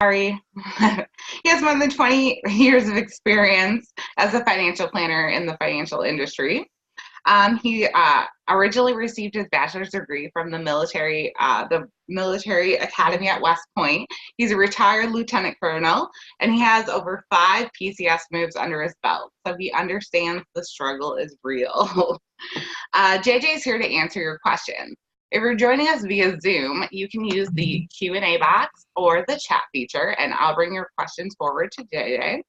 Sorry. He has more than 20 years of experience as a financial planner in the financial industry. He originally received his bachelor's degree from the military academy at West Point. He's a retired lieutenant colonel, and he has over 5 PCS moves under his belt, so he understands the struggle is real. JJ is here to answer your questions. If you're joining us via Zoom, you can use the Q&A box or the chat feature, and I'll bring your questions forward to JJ.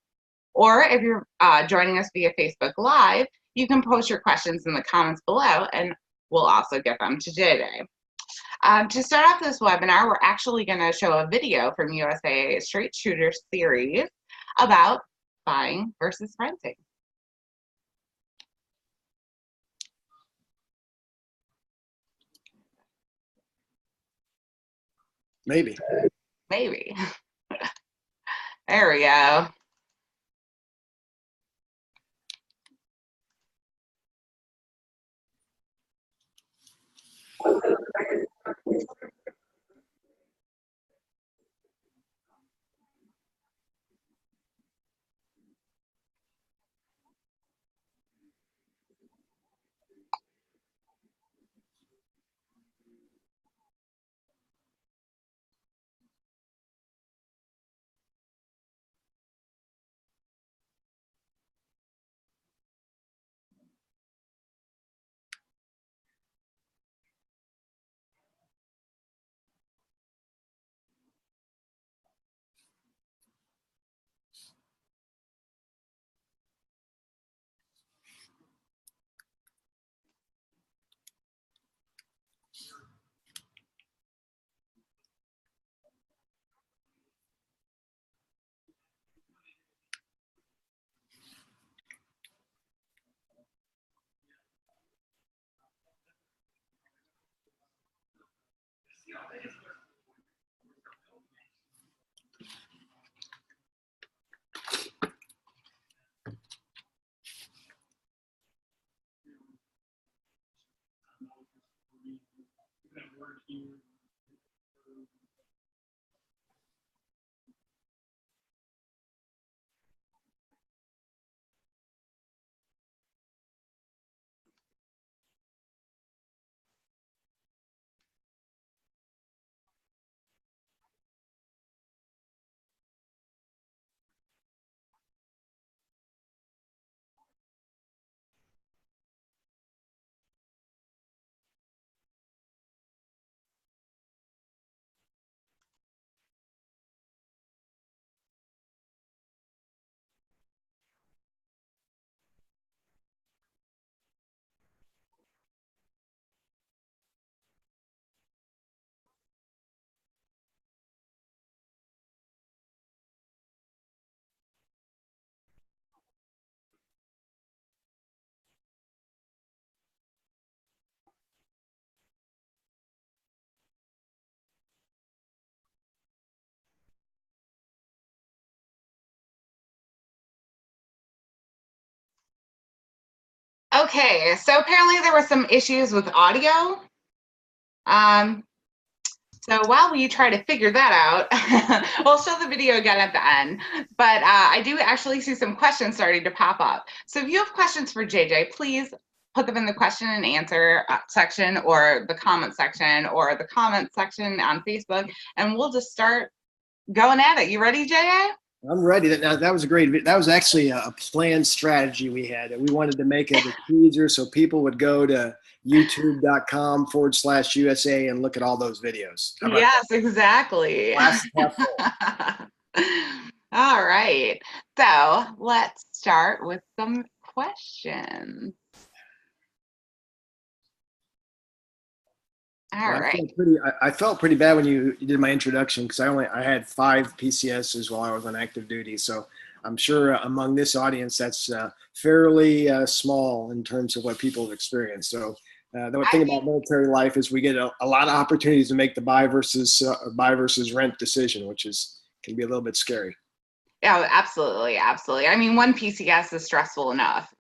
Or if you're joining us via Facebook Live, you can post your questions in the comments below, and we'll also get them to JJ. To start off this webinar, we're actually going to show a video from USAA Straight Shooter series about buying versus renting. Maybe. There we go. Okay, so apparently there were some issues with audio. So while we try to figure that out, we'll show the video again at the end. But I do actually see some questions starting to pop up. So if you have questions for JJ, please put them in the question and answer section, or the comment section, or the comment section on Facebook, and we'll just start going at it. You ready, JJ? I'm ready. That was a great video. That was actually a planned strategy we had. We wanted to make it easier so people would go to youtube.com/USA and look at all those videos. Yes, exactly. All right. So let's start with some questions. All right. I felt pretty bad when you did my introduction, because I had 5 PCSs while I was on active duty. So I'm sure among this audience, that's fairly small in terms of what people have experienced. So the thing about military life is we get a lot of opportunities to make the buy versus rent decision, which can be a little bit scary. Yeah, absolutely. Absolutely. I mean, 1 PCS is stressful enough.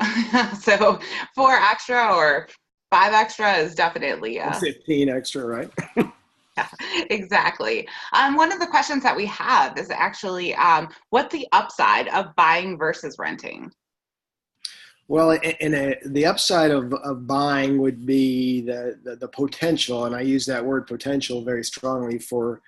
So 4 extra or 5 extra is definitely 15 extra, right? Yeah. Exactly. One of the questions that we have is actually, what's the upside of buying versus renting? Well, the upside of buying would be the potential, and I use that word potential very strongly for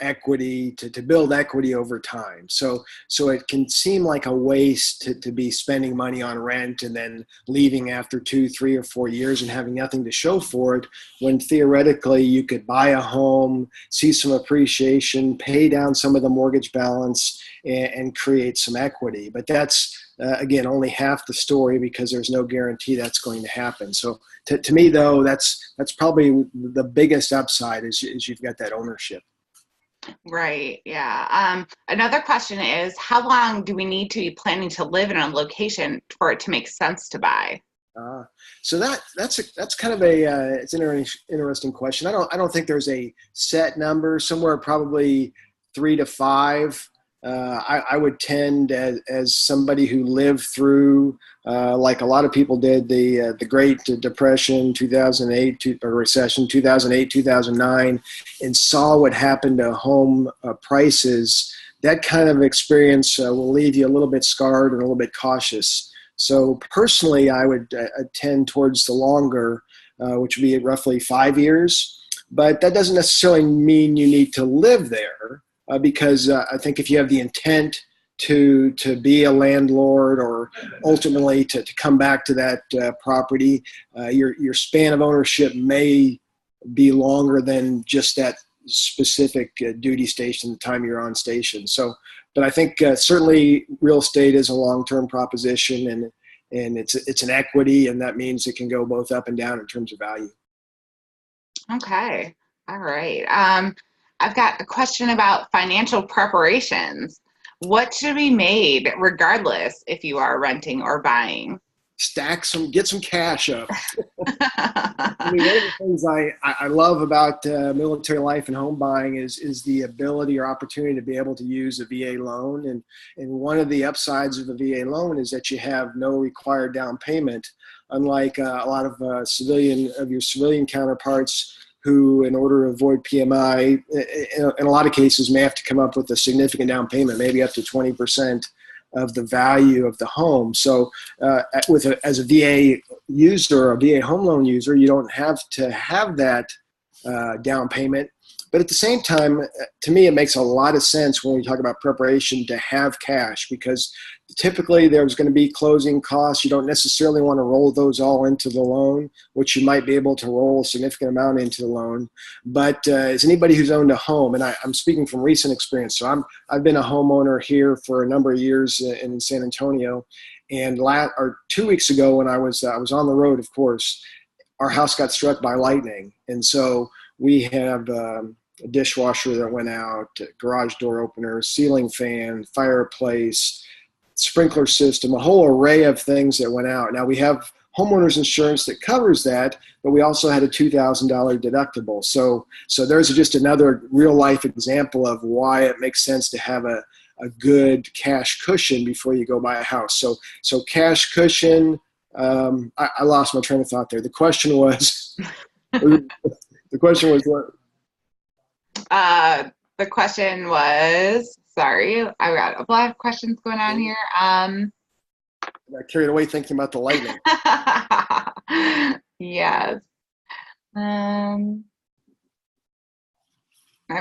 equity to build equity over time. So it can seem like a waste to be spending money on rent and then leaving after 2, 3, or 4 years and having nothing to show for it, when theoretically you could buy a home, see some appreciation, pay down some of the mortgage balance, and create some equity. But that's again, only half the story, because there's no guarantee that's going to happen. So to me, though, that's probably the biggest upside is you've got that ownership. Right. Yeah. Another question is, how long do we need to be planning to live in a location for it to make sense to buy? Uh, so that's kind of a it's an interesting question. I don't think there's a set number. Somewhere probably 3 to 5. I would tend, as somebody who lived through, like a lot of people did, the Great Depression, 2008, or recession, 2008, 2009, and saw what happened to home prices. That kind of experience will leave you a little bit scarred and a little bit cautious. So personally, I would tend towards the longer, which would be roughly 5 years. But that doesn't necessarily mean you need to live there, because I think if you have the intent to be a landlord, or ultimately to come back to that property, your span of ownership may be longer than just that specific duty station, the time you're on station. So, but I think certainly real estate is a long-term proposition, and it's an equity, and that means it can go both up and down in terms of value. Okay. All right. I've got a question about financial preparations. What should be made regardless if you are renting or buying? Get some cash up. I mean, one of the things I love about military life and home buying is the ability or opportunity to be able to use a VA loan. And one of the upsides of a VA loan is that you have no required down payment, unlike a lot of your civilian counterparts who, in order to avoid PMI, in a lot of cases may have to come up with a significant down payment, maybe up to 20% of the value of the home. So as a VA user, or a VA home loan user, you don't have to have that down payment. But at the same time, to me, it makes a lot of sense when we talk about preparation to have cash, because typically there's going to be closing costs. You don't necessarily want to roll those all into the loan, which you might be able to roll a significant amount into the loan. But as anybody who's owned a home, and I'm speaking from recent experience, so I've been a homeowner here for a number of years in San Antonio, and 2 weeks ago when I was on the road, of course, our house got struck by lightning, and so we have a dishwasher that went out, garage door opener, ceiling fan, fireplace, sprinkler system, a whole array of things that went out. Now we have homeowners insurance that covers that, but we also had a $2,000 deductible. So there's just another real life example of why it makes sense to have a good cash cushion before you go buy a house. So cash cushion. I lost my train of thought there. The question was, what? The question was, sorry, I got a lot of questions going on here. I got carried away thinking about the lightning. Yes. I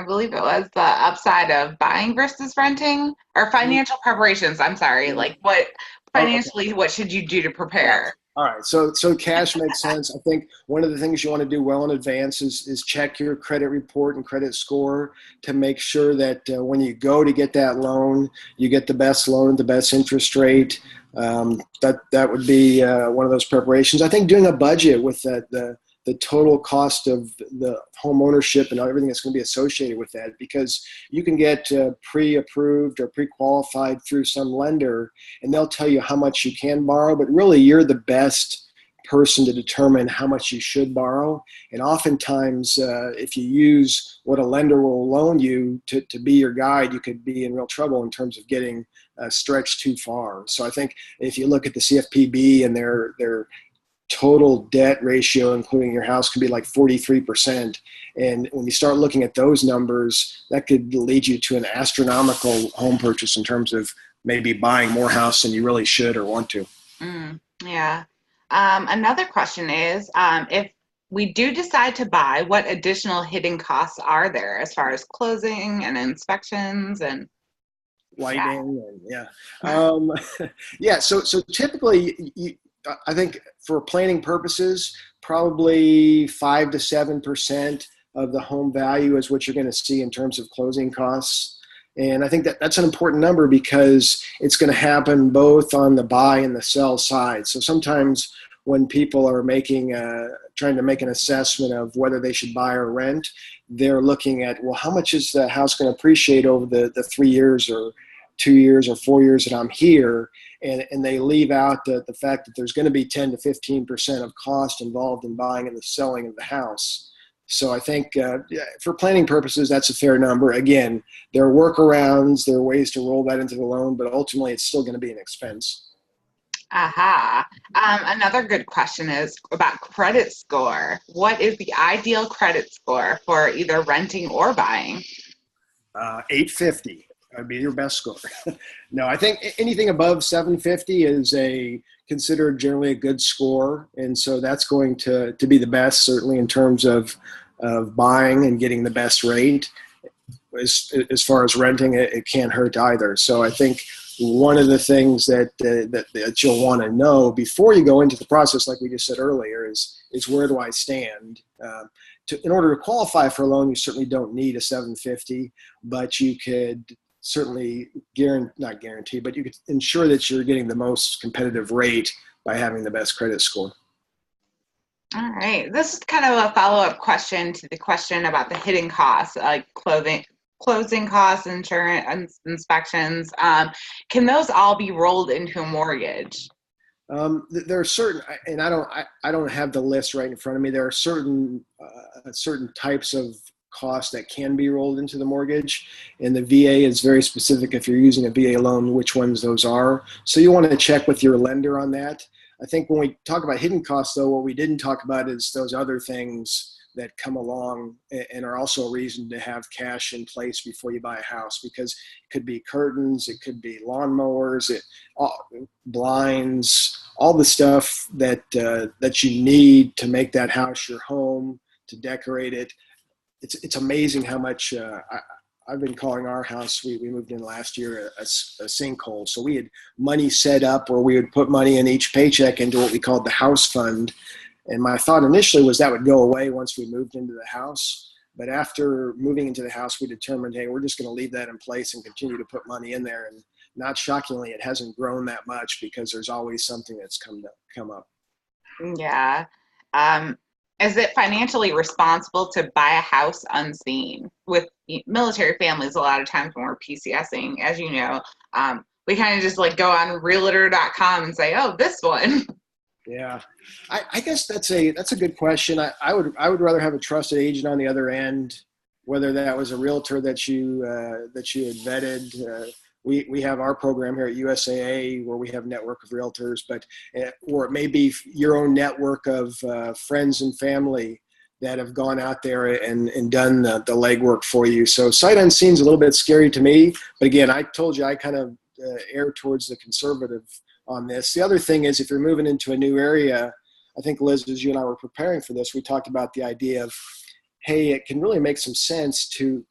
believe it was the upside of buying versus renting, or financial preparations. I'm sorry. Like what financially, what should you do to prepare? All right. So cash makes sense. I think one of the things you want to do well in advance is check your credit report and credit score to make sure that when you go to get that loan, you get the best loan, the best interest rate. That would be one of those preparations. I think doing a budget with the total cost of the home ownership and everything that's going to be associated with that, because you can get pre-approved or pre-qualified through some lender, and they'll tell you how much you can borrow, but really you're the best person to determine how much you should borrow. And oftentimes, if you use what a lender will loan you to be your guide, you could be in real trouble in terms of getting stretched too far. So I think if you look at the CFPB and their total debt ratio, including your house, can be like 43%. And when you start looking at those numbers, that could lead you to an astronomical home purchase in terms of maybe buying more house than you really should or want to. Yeah. Another question is, if we do decide to buy, what additional hidden costs are there as far as closing and inspections and Lighting and yeah. So typically, I think for planning purposes, probably 5 to 7% of the home value is what you're going to see in terms of closing costs. And I think that that's an important number because it's going to happen both on the buy and the sell side. So sometimes when people are trying to make an assessment of whether they should buy or rent, they're looking at, well, how much is the house going to appreciate over the 3 years or 2 years or 4 years that I'm here? And they leave out the fact that there's going to be 10 to 15% of cost involved in buying and the selling of the house. So I think for planning purposes, that's a fair number. Again, there are workarounds, there are ways to roll that into the loan, but ultimately it's still going to be an expense. Aha. Another good question is about credit score. What is the ideal credit score for either renting or buying? 850 would be your best score. No, I think anything above 750 is considered generally a good score. And so that's going to be the best, certainly in terms of buying and getting the best rate. As far as renting, it can't hurt either. So I think one of the things that you'll want to know before you go into the process, like we just said earlier, is where do I stand? In order to qualify for a loan, you certainly don't need a 750, but you could certainly not guarantee, but you could ensure that you're getting the most competitive rate by having the best credit score. All right. This is kind of a follow-up question to the question about the hidden costs, like closing costs, insurance, inspections. Can those all be rolled into a mortgage? There are certain, and I don't have the list right in front of me. There are certain types of costs that can be rolled into the mortgage, and the VA is very specific if you're using a VA loan, which ones those are. So you want to check with your lender on that. I think when we talk about hidden costs, though, what we didn't talk about is those other things that come along and are also a reason to have cash in place before you buy a house, because it could be curtains, it could be lawnmowers, blinds, all the stuff that you need to make that house your home, to decorate it. It's amazing how much I've been calling our house. We moved in last year a sinkhole. So we had money set up where we would put money in each paycheck into what we called the house fund. And my thought initially was that would go away once we moved into the house. But after moving into the house, we determined, hey, we're just going to leave that in place and continue to put money in there. And not shockingly, it hasn't grown that much because there's always something that's come up. Yeah. Is it financially responsible to buy a house unseen? With military families, a lot of times when we're PCSing, as you know, we kind of just like go on realtor.com and say, oh, this one. Yeah, I guess that's a good question. I would rather have a trusted agent on the other end, whether that was a realtor that you had vetted. We have our program here at USAA where we have a network of realtors, or it may be your own network of friends and family that have gone out there and done the legwork for you. So sight unseen is a little bit scary to me, but again, I told you I kind of err towards the conservative on this. The other thing is, if you're moving into a new area, I think, Liz, as you and I were preparing for this, we talked about the idea of, hey, it can really make some sense to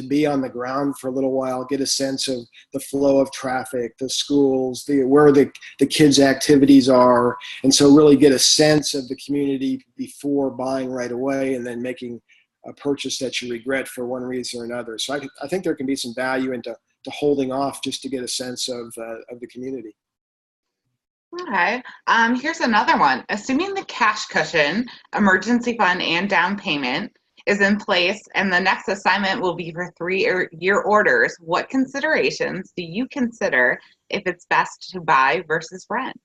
be on the ground for a little while, get a sense of the flow of traffic, the schools, where the kids' activities are, and so really get a sense of the community before buying right away and then making a purchase that you regret for one reason or another. So I think there can be some value into holding off just to get a sense of the community. Okay. Here's another one. Assuming the cash cushion, emergency fund, and down payment is in place, and the next assignment will be for 3-year orders, what considerations do you consider if it's best to buy versus rent?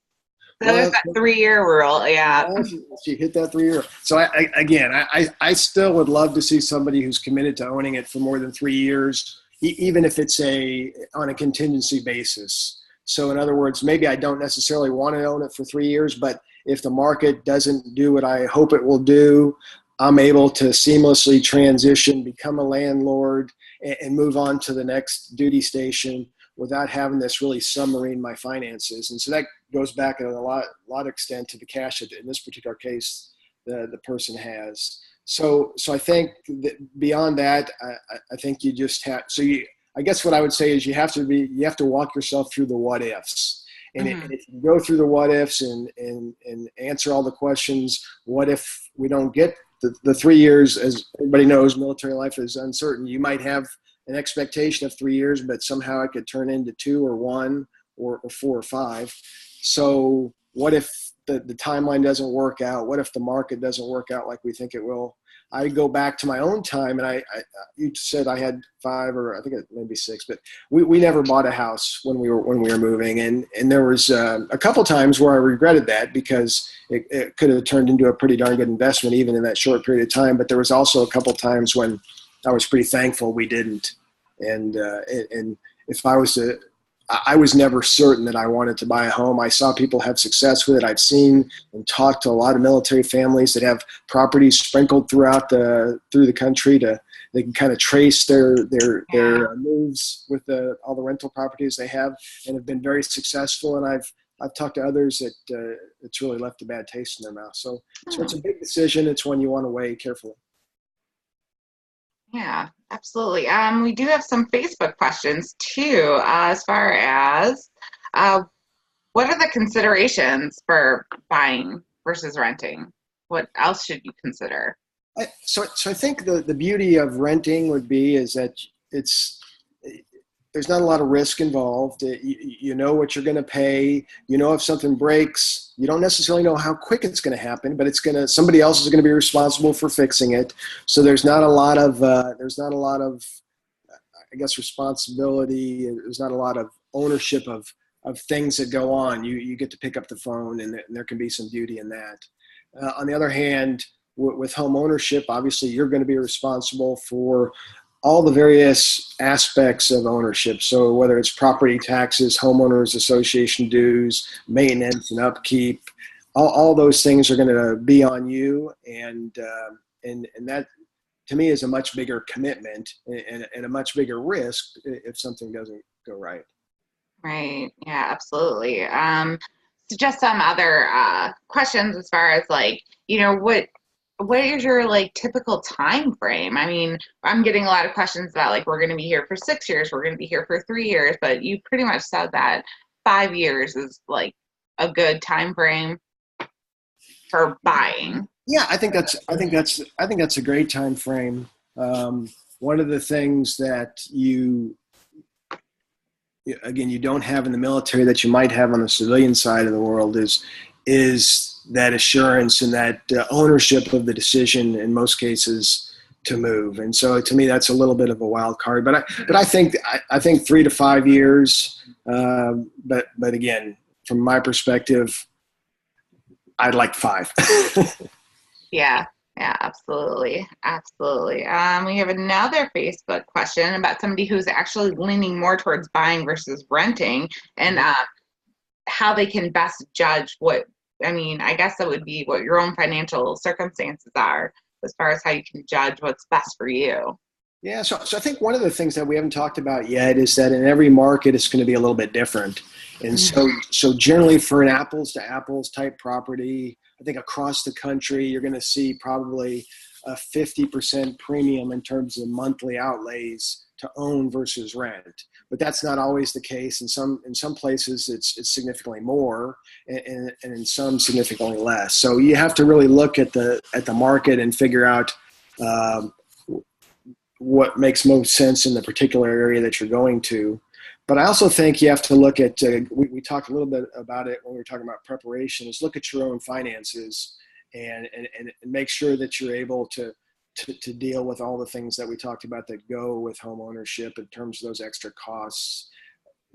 So there's that 3-year rule, yeah. You hit that 3-year. So I still would love to see somebody who's committed to owning it for more than 3 years, even if it's on a contingency basis. So in other words, maybe I don't necessarily want to own it for 3 years, but if the market doesn't do what I hope it will do, I'm able to seamlessly transition, become a landlord, and move on to the next duty station without having this really submarine my finances. And so that goes back in a lot extent to the cash that in this particular case the person has. So I think that beyond that, I think you just have, I guess what I would say is you have to walk yourself through the what ifs. And if you go through the what ifs and answer all the questions, what if we don't get the 3 years? As everybody knows, military life is uncertain. You might have an expectation of 3 years, but somehow it could turn into 2 or 1 or 4 or 5. So what if the timeline doesn't work out? What if the market doesn't work out like we think it will? I go back to my own time, and you said I had 5 or I think it maybe 6, but we never bought a house when we were moving, and there was a couple times where I regretted that because it could have turned into a pretty darn good investment even in that short period of time. But there was also a couple times when I was pretty thankful we didn't, and if I was never certain that I wanted to buy a home. I saw people have success with it. I've seen and talked to a lot of military families that have properties sprinkled through the country. They can kind of trace their moves with all the rental properties they have, and have been very successful. And I've talked to others that it's really left a bad taste in their mouth. So it's a big decision. It's one you want to weigh carefully. Yeah, absolutely. We do have some Facebook questions too, as far as what are the considerations for buying versus renting? What else should you consider? So I think the beauty of renting would be is that there's not a lot of risk involved. You know what you're going to pay. You know if something breaks. You don't necessarily know how quick it's going to happen, but somebody else is going to be responsible for fixing it. So there's not a lot of I guess responsibility. There's not a lot of ownership of things that go on. You get to pick up the phone, and there can be some beauty in that. On the other hand, with home ownership, obviously you're going to be responsible for all the various aspects of ownership. So whether it's property taxes, homeowners association dues, maintenance and upkeep, all those things are going to be on you. And that to me is a much bigger commitment and a much bigger risk if something doesn't go right. Right. Yeah, absolutely. So just some other questions as far as what is your typical time frame? I mean, I'm getting a lot of questions about we're going to be here for 6 years, we're going to be here for 3 years, but you pretty much said that 5 years is a good time frame for buying. Yeah, I think that's a great time frame. One of the things that you don't have in the military that you might have on the civilian side of the world is that assurance and that ownership of the decision in most cases to move. And so to me, that's a little bit of a wild card, but I think 3 to 5 years. But again, from my perspective, I'd like 5. Yeah, absolutely. Absolutely. We have another Facebook question about somebody who's actually leaning more towards buying versus renting, and how they can best judge I guess that would be what your own financial circumstances are as far as how you can judge what's best for you. Yeah, so I think one of the things that we haven't talked about yet is that in every market it's going to be a little bit different. And so generally for an apples to apples type property, I think across the country you're going to see probably a 50% premium in terms of monthly outlays to own versus rent. But that's not always the case. In some places it's significantly more, and in some significantly less. So you have to really look at the market and figure out what makes most sense in the particular area that you're going to. But I also think you have to look at, we talked a little bit about it when we were talking about preparation, is look at your own finances and make sure that you're able to deal with all the things that we talked about that go with home ownership in terms of those extra costs.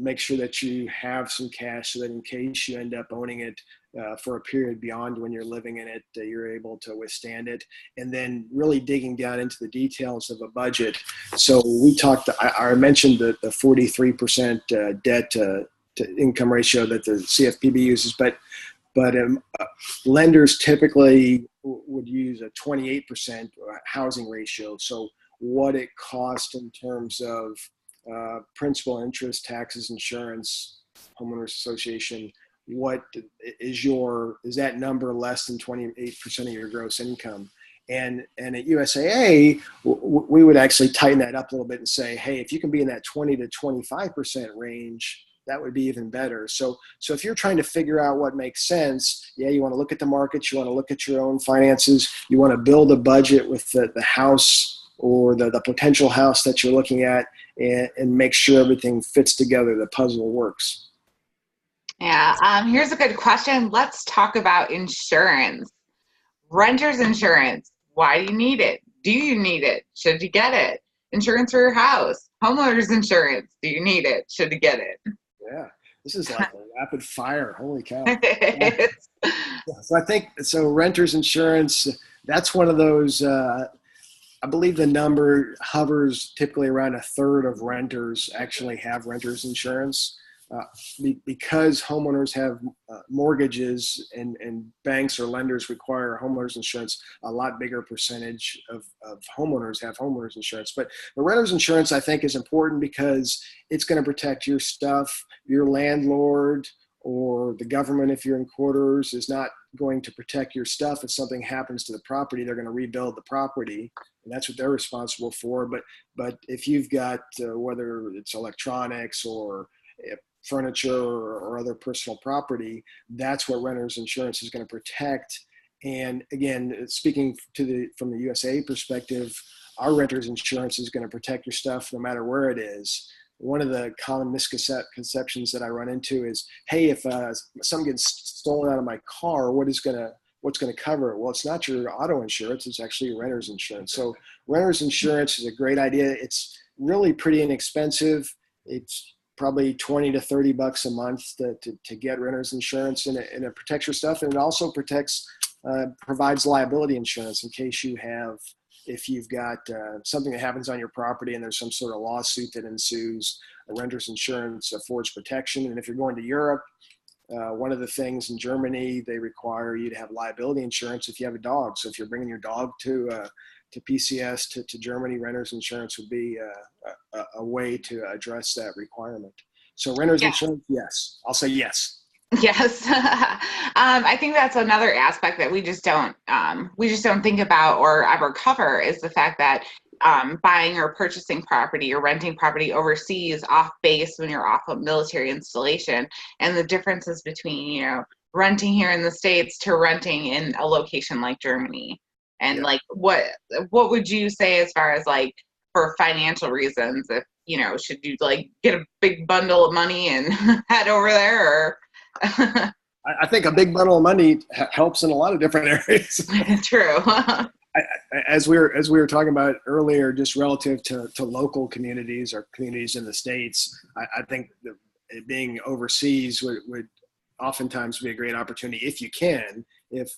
Make sure that you have some cash so that in case you end up owning it for a period beyond when you're living in it, you're able to withstand it. And then really digging down into the details of a budget. So I mentioned the 43% debt to income ratio that the CFPB uses, but but lenders typically would use a 28% housing ratio. So what it costs in terms of principal, interest, taxes, insurance, homeowners association, what is that number less than 28% of your gross income? And at USAA, we would actually tighten that up a little bit and say, hey, if you can be in that 20 to 25% range, that would be even better. So if you're trying to figure out what makes sense, yeah, you want to look at the markets, you want to look at your own finances, you want to build a budget with the house or the potential house that you're looking at, and make sure everything fits together, the puzzle works. Yeah, here's a good question. Let's talk about insurance. Renter's insurance. Why do you need it? Do you need it? Should you get it? Insurance for your house. Homeowner's insurance. Do you need it? Should you get it? Yeah, this is like a rapid fire. Holy cow. Yeah. So I think, so renter's insurance, that's one of those, I believe the number hovers typically around a third of renters actually have renter's insurance. Because homeowners have mortgages, and banks or lenders require homeowners insurance, a lot bigger percentage of homeowners have homeowners insurance. But the renter's insurance, I think, is important because it's going to protect your stuff. Your landlord or the government, if you're in quarters, is not going to protect your stuff. If something happens to the property, they're going to rebuild the property, and that's what they're responsible for. But if you've got whether it's electronics or furniture or other personal property, that's what renter's insurance is going to protect. And again, speaking from the USAA perspective, our renter's insurance is going to protect your stuff no matter where it is. One of the common misconceptions that I run into is, hey, if something gets stolen out of my car, what's going to cover it? Well, it's not your auto insurance, it's actually your renter's insurance. So renter's insurance is a great idea. It's really pretty inexpensive. It's probably 20 to 30 bucks a month to get renter's insurance, and it protects your stuff. And it also provides liability insurance in case if you've got something that happens on your property and there's some sort of lawsuit that ensues, a renter's insurance affords protection. And if you're going to Europe, one of the things in Germany, they require you to have liability insurance if you have a dog. So if you're bringing your dog to PCS to Germany, renter's insurance would be a way to address that requirement. So renter's insurance, yes. I'll say yes. Yes. I think that's another aspect that we just don't think about or ever cover, is the fact that buying or purchasing property or renting property overseas off base when you're off a military installation, and the differences between, renting here in the States to renting in a location like Germany. And like, what would you say as far as like for financial reasons, if, should you like get a big bundle of money and head over there, or? I think a big bundle of money helps in a lot of different areas. True. As we were talking about earlier, just relative to local communities or communities in the States, I think being overseas would oftentimes be a great opportunity if you can. If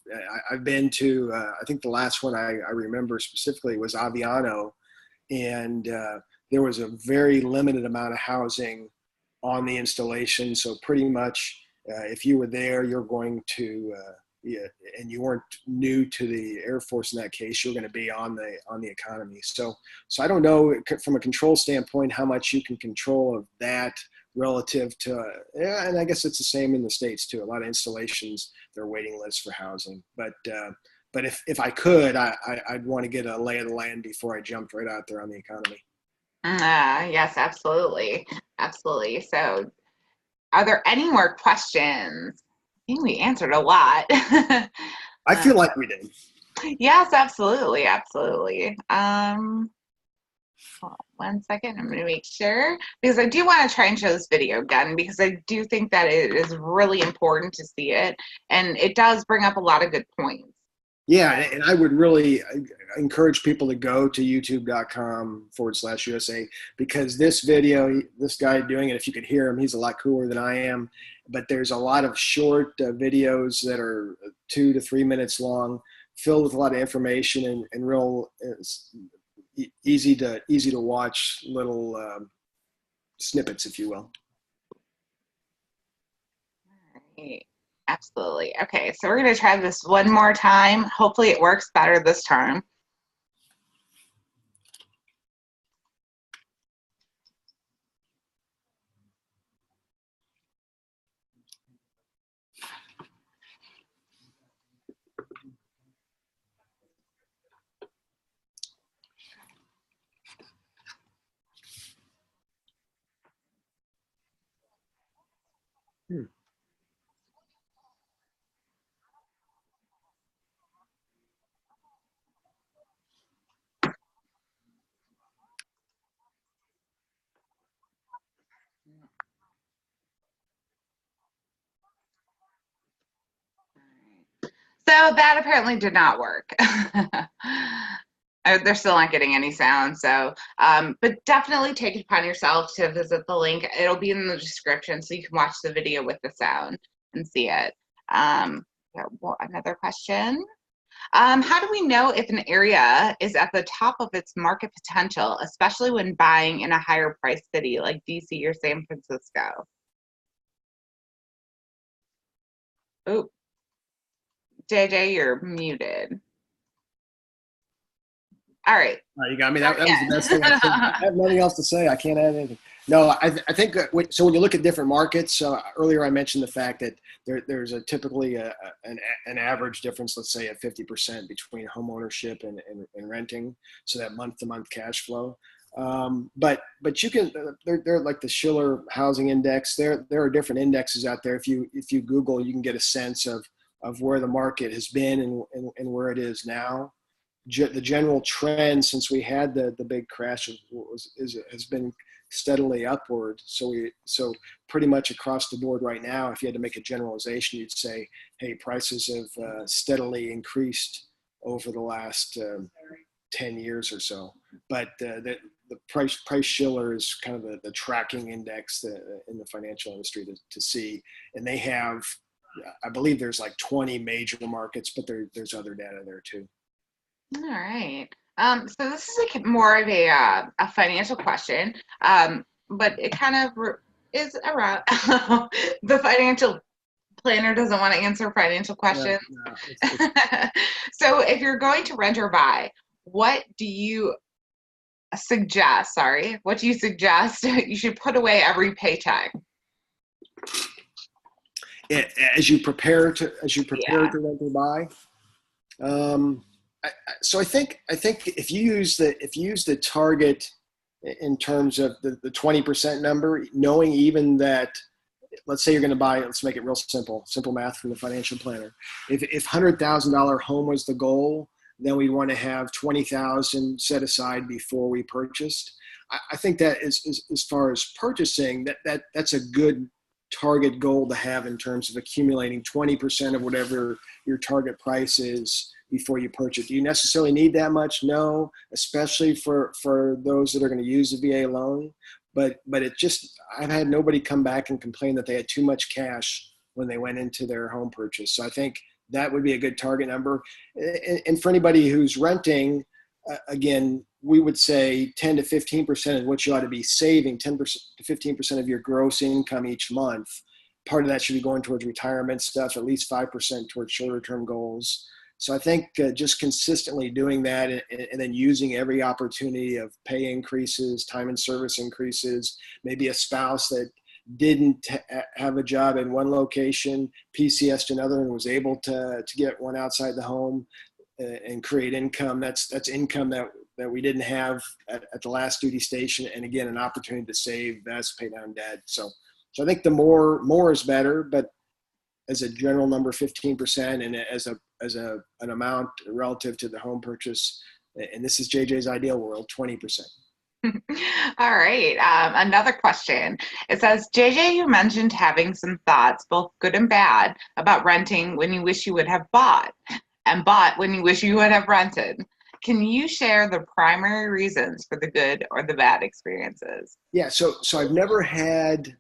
I've been to, I think the last one I remember specifically was Aviano, and there was a very limited amount of housing on the installation. So pretty much, if you were there, you're going to, and you weren't new to the Air Force in that case, you're going to be on the economy. So I don't know from a control standpoint how much you can control of that relative to, and I guess it's the same in the States too. A lot of installations, they're waiting lists for housing. But if I could, I'd want to get a lay of the land before I jumped right out there on the economy. Yes, absolutely. Absolutely. So are there any more questions? I think we answered a lot. I feel like we did. Yes, absolutely. Absolutely. Hold on 1 second. I'm going to make sure, because I do want to try and show this video again, because I do think that it is really important to see it, and it does bring up a lot of good points. Yeah, and I would really encourage people to go to youtube.com/USA, because this video, this guy doing it, if you could hear him, he's a lot cooler than I am. But there's a lot of short videos that are 2 to 3 minutes long, filled with a lot of information and real easy to watch little snippets, if you will. All right. Absolutely. Okay, so we're going to try this one more time. Hopefully it works better this time. Hmm. So that apparently did not work. They're still not getting any sound. So, but definitely take it upon yourself to visit the link. It'll be in the description so you can watch the video with the sound and see it. Another question. How do we know if an area is at the top of its market potential, especially when buying in a higher price city like DC or San Francisco? Oh, JJ, you're muted. All right. You got me. Start That was the best thing I could. again. I have nothing else to say. I can't add anything. No, I think so. When you look at different markets, earlier I mentioned the fact that there's typically an average difference, let's say at 50% between home ownership and renting, so that month-to-month cash flow. But you can they're like the Schiller Housing Index. There are different indexes out there. If you Google, you can get a sense of where the market has been and where it is now. The general trend since we had the big crash has been steadily upward. So pretty much across the board right now, if you had to make a generalization, you'd say, hey, prices have steadily increased over the last 10 years or so. But the price Schiller is kind of the tracking index in the financial industry to see, and they have, I believe there's like 20 major markets, but there's other data there too. All right. So this is like more of a financial question, but it kind of is around the financial planner doesn't want to answer financial questions. No, So if you're going to rent or buy, what do you suggest? Sorry, what do you suggest you should put away every paycheck? as you prepare to Yeah. rent or buy. Um, so I think if you use the target in terms of the 20% number, knowing even that, let's say you're going to buy, let's make it real simple math from the financial planner. If $100,000 home was the goal, then we want to have 20,000 set aside before we purchased. I think that is as far as purchasing, that's a good target goal to have in terms of accumulating 20% of whatever your target price is before you purchase. Do you necessarily need that much? No, especially for those that are going to use the VA loan. But it just, I've had nobody come back and complain that they had too much cash when they went into their home purchase. So I think that would be a good target number. And for anybody who's renting, again, we would say 10 to 15% is what you ought to be saving, 10% to 15% of your gross income each month. Part of that should be going towards retirement stuff, at least 5% towards shorter term goals. So I think just consistently doing that and then using every opportunity of pay increases, time and service increases, maybe a spouse that didn't have a job in one location, PCS to another, and was able to get one outside the home and create income. That's income that we didn't have at the last duty station. And again, an opportunity to save, invest, pay down debt. So I think the more is better, but as a general number, 15%, and as an amount relative to the home purchase. And this is JJ's ideal world, 20%. All right. Another question. It says, JJ, you mentioned having some thoughts, both good and bad, about renting when you wish you would have bought, and bought when you wish you would have rented. Can you share the primary reasons for the good or the bad experiences? Yeah. So I've never had.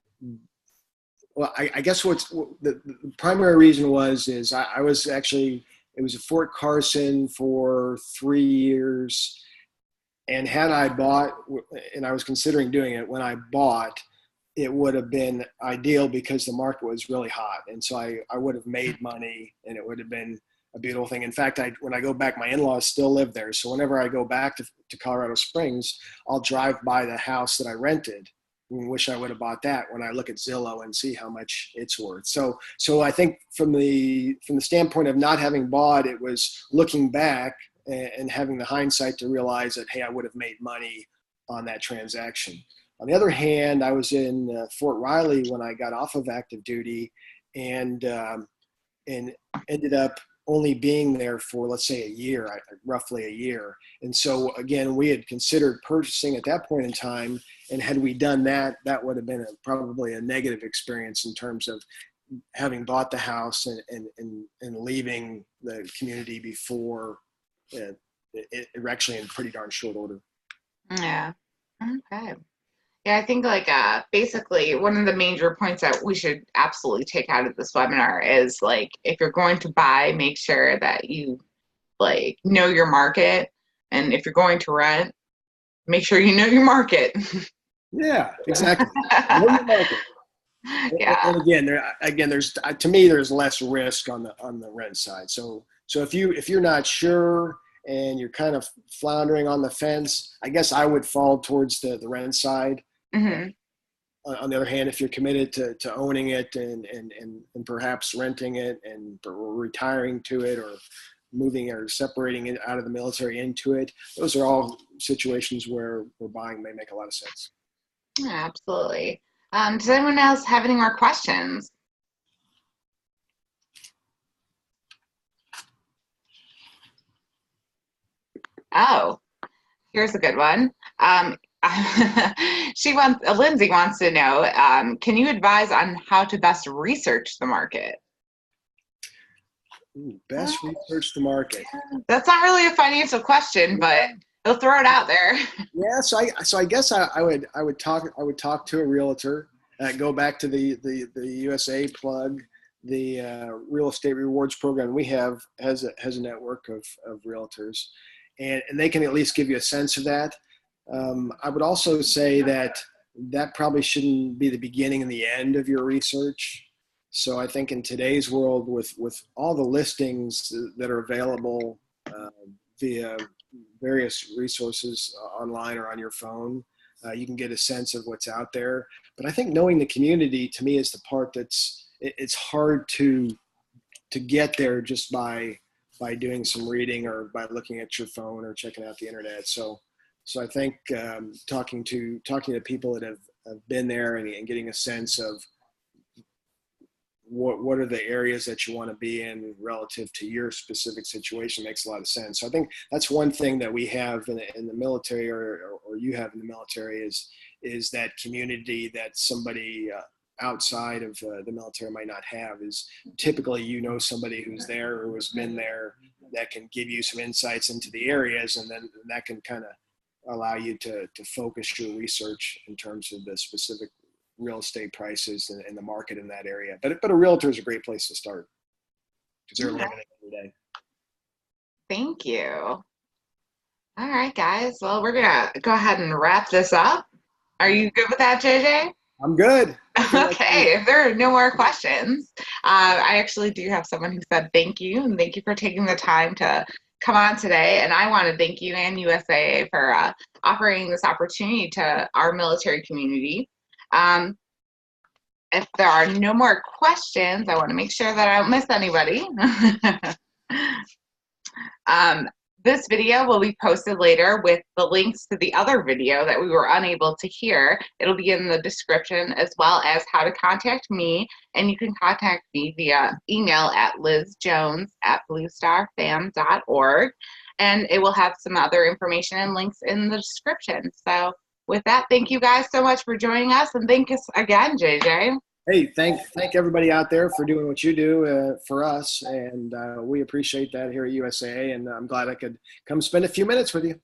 Well, I guess the primary reason is I was actually, it was at Fort Carson for 3 years. And had I bought, and I was considering doing it when I bought, it would have been ideal because the market was really hot. And so I would have made money, and it would have been a beautiful thing. In fact, when I go back, my in-laws still live there. So whenever I go back to Colorado Springs, I'll drive by the house that I rented and wish I would have bought that when I look at Zillow and see how much it's worth. So I think from the standpoint of not having bought, it was looking back and having the hindsight to realize that, hey, I would have made money on that transaction. On the other hand, I was in Fort Riley when I got off of active duty, and ended up only being there for, let's say, a year, roughly a year. And so again, we had considered purchasing at that point in time, and had we done that, that would have been probably a negative experience in terms of having bought the house and leaving the community before it actually in pretty darn short order. Yeah. Okay. Yeah, I think like basically one of the major points that we should absolutely take out of this webinar is like, if you're going to buy, make sure that you like know your market, and if you're going to rent, make sure you know your market. Yeah, exactly. Know your market. Yeah. And again, there's to me there's less risk on the rent side. So if you're not sure and you're kind of floundering on the fence, I guess I would fall towards the rent side. Mm-hmm. On the other hand, if you're committed to owning it and perhaps renting it and retiring to it, or moving or separating it out of the military into it, those are all situations where buying may make a lot of sense. Yeah, absolutely. Does anyone else have any more questions? Oh, here's a good one. Lindsay wants to know, can you advise on how to best research the market? Best research the market. That's not really a financial question, but he'll throw it out there. Yeah, so I guess I would talk to a realtor. Go back to the USAA plug. The real estate rewards program we have has a network of realtors, and they can at least give you a sense of that. I would also say that probably shouldn't be the beginning and the end of your research. So I think in today's world, with all the listings that are available via various resources online or on your phone, you can get a sense of what's out there. But I think knowing the community, to me, is the part it's hard to get there just by doing some reading or by looking at your phone or checking out the internet. So I think talking to people that have been there and getting a sense of what are the areas that you want to be in relative to your specific situation makes a lot of sense. So I think that's one thing that we have in the military, or you have in the military, is that community that somebody outside of the military might not have. Is typically somebody who's there, who has been there, that can give you some insights into the areas, and then that can kind of allow you to focus your research in terms of the specific real estate prices and the market in that area. But a realtor is a great place to start because they're living it every day. Thank you. All right, guys. Well, we're going to go ahead and wrap this up. Are you good with that, JJ? I'm good. Okay, if there are no more questions, I actually do have someone who said thank you, and thank you for taking the time to come on today. And I want to thank you and USAA for offering this opportunity to our military community. If there are no more questions, I want to make sure that I don't miss anybody. This video will be posted later with the links to the other video that we were unable to hear. It'll be in the description, as well as how to contact me. And you can contact me via email at lizjones@bluestarfam.org. And it will have some other information and links in the description. So with that, thank you guys so much for joining us. And thank us again, JJ. Hey, thank everybody out there for doing what you do for us, and we appreciate that here at USAA, and I'm glad I could come spend a few minutes with you.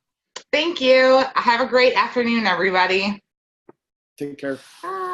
Thank you. Have a great afternoon, everybody. Take care. Bye.